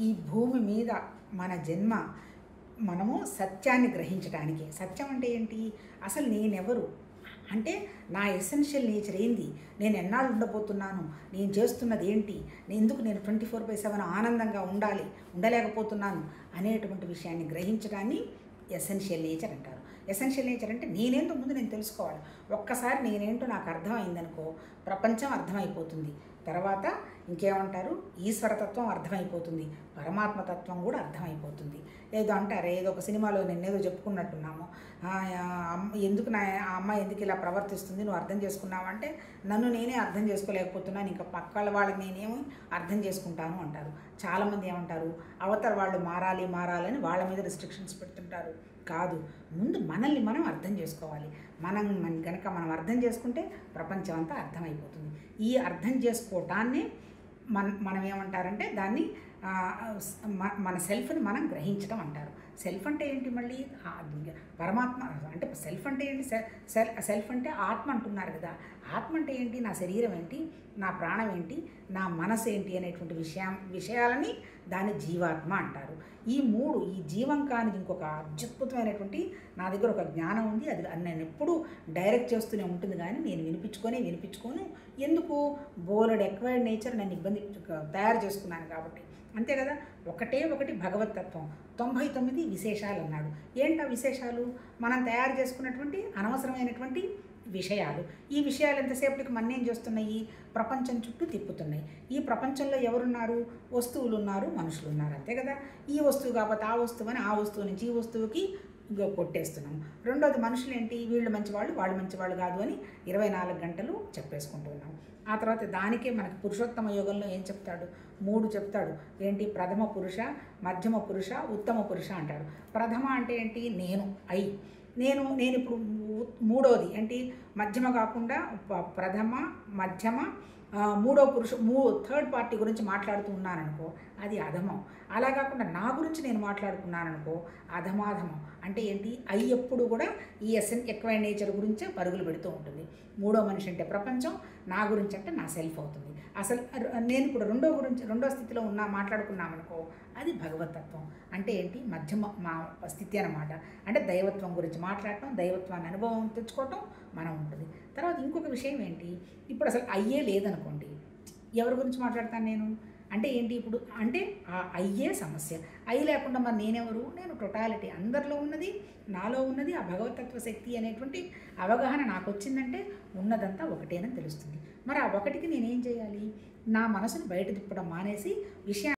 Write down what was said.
ఈ భూమి మీద మన జన్మ మనము సత్యాన్ని గ్రహించడానికి. సత్యం అంటే ఏంటి? అసలు నేనెవరు? అంటే నా ఎసెన్షియల్ నేచర్ ఏంది? నేను ఎన్నాళ్ళు ఉండబోతున్నాను? నేను చేస్తున్నది ఏంటి? ఎందుకు నేను 24/7 ఆనందంగా ఉండాలి, ఉండలేకపోతున్నాను అనేటువంటి విషయాన్ని గ్రహించడాన్ని ఎసెన్షియల్ నేచర్ అంటారు. ఎసెన్షియల్ నేచర్ అంటే నేనేంటో ముందు నేను తెలుసుకోవాలి. ఒక్కసారి నేనేంటో నాకు అర్థమైందనుకో ప్రపంచం అర్థమైపోతుంది. తర్వాత ఇంకేమంటారు? ఈశ్వరతత్వం అర్థమైపోతుంది, పరమాత్మతత్వం కూడా అర్థమైపోతుంది. ఏదో అంటారు, ఏదో ఒక సినిమాలో నేనేదో చెప్పుకున్నట్టున్నాము, ఎందుకు ఆ అమ్మాయి ఎందుకు ఇలా ప్రవర్తిస్తుంది నువ్వు అర్థం చేసుకున్నావు అంటే, నన్ను నేనే అర్థం చేసుకోలేకపోతున్నాను, ఇంకా పక్కల వాళ్ళని నేనేమో అర్థం చేసుకుంటాను అంటారు. చాలామంది ఏమంటారు, అవతల వాళ్ళు మారాలని వాళ్ళ మీద రిస్ట్రిక్షన్స్ పెడుతుంటారు. కాదు, ముందు మనల్ని మనం అర్థం చేసుకోవాలి. కనుక మనం అర్థం చేసుకుంటే ప్రపంచం అంతా అర్థమైపోతుంది. ఈ అర్థం చేసుకోవటాన్ని మనం ఏమంటారంటే దాన్ని మన సెల్ఫ్ని మనం గ్రహించడం అంటారు. సెల్ఫ్ అంటే ఏంటి? మళ్ళీ పరమాత్మ అంటే సెల్ఫ్ అంటే ఏంటి? సెల్ఫ్ అంటే ఆత్మ అంటున్నారు కదా. ఆత్మ అంటే ఏంటి? నా శరీరం ఏంటి, నా ప్రాణం ఏంటి, నా మనసు ఏంటి అనేటువంటి విషయాలని దాన్ని జీవాత్మ అంటారు. ఈ జీవం కానిది ఇంకొక అత్యద్భుతమైనటువంటి నా దగ్గర ఒక జ్ఞానం ఉంది. అది నేను ఎప్పుడూ డైరెక్ట్ చేస్తూనే ఉంటుంది, కానీ నేను వినిపించుకోను. ఎందుకు? బోలెడు ఎక్వైర్డ్ నేచర్ నన్ను ఇబ్బంది తయారు చేసుకున్నాను కాబట్టి. అంతే కదా. ఒకటి భగవతత్వం, 99 విశేషాలు అన్నాడు. ఏంటా విశేషాలు? మనం తయారు చేసుకున్నటువంటి అనవసరమైనటువంటి విషయాలు. ఈ విషయాలు ఎంతసేపటికి మన్నేం చేస్తున్నాయి? ప్రపంచం చుట్టూ తిప్పుతున్నాయి. ఈ ప్రపంచంలో ఎవరున్నారు? వస్తువులు ఉన్నారు, మనుషులు ఉన్నారు. అంతే కదా. ఈ వస్తువు కాకపోతే ఆ వస్తువు అని, ఆ వస్తువు నుంచి ఈ వస్తువుకి కొట్టేస్తున్నాం. రెండోది మనుషులు ఏంటి? వీళ్ళు మంచివాళ్ళు, వాళ్ళు మంచివాళ్ళు కాదు అని 24 గంటలు చెప్పేసుకుంటూ ఉన్నాం. ఆ తర్వాత దానికే మనకు పురుషోత్తమ యోగంలో ఏం చెప్తాడు? 3 చెప్తాడు. ఏంటి? ప్రథమ పురుష, మధ్యమ పురుష, ఉత్తమ పురుష అంటాడు. ప్రథమ అంటే ఏంటి? నేను ఇప్పుడు మూడోది ఏంటి? మధ్యమ కాకుండా ప్రథమ, మధ్యమ, మూడో థర్డ్ పార్టీ గురించి మాట్లాడుతూ ఉన్నాననుకో అది అధమం. అలా కాకుండా నా గురించి నేను మాట్లాడుకున్నాననుకో అధమాధమం. అంటే ఏంటి? ఎప్పుడు కూడా ఈ ఎక్కువ నేచర్ గురించే పరుగులు పెడుతూ ఉంటుంది. మూడో మనిషి అంటే ప్రపంచం, నా గురించి అంటే నా సెల్ఫ్ అవుతుంది. అసలు నేను ఇప్పుడు రెండో స్థితిలో మాట్లాడుకున్నామనుకో అది భగవతత్వం. అంటే ఏంటి? మధ్యమ మా స్థితి అన్నమాట. అంటే దైవత్వం గురించి మాట్లాడటం, దైవత్వాన్ని అనుభవం తెచ్చుకోవటం మనం ఉంటుంది. తర్వాత ఇంకొక విషయం ఏంటి? ఇప్పుడు అసలు అయ్యే లేదనుకోండి, ఎవరి గురించి మాట్లాడతాను నేను? అంటే ఏంటి? ఇప్పుడు అంటే అయ్యే సమస్య. లేకుండా మరి నేనెవరు? నేను టోటాలిటీ, అందరిలో ఉన్నది, నాలో ఉన్నది ఆ భగవతత్వ శక్తి అనేటువంటి అవగాహన నాకు వచ్చిందంటే ఉన్నదంతా ఒకటేనని తెలుస్తుంది. మరి ఆ ఒకటికి నేనేం చేయాలి? నా మనసును బయట తిప్పడం మానేసి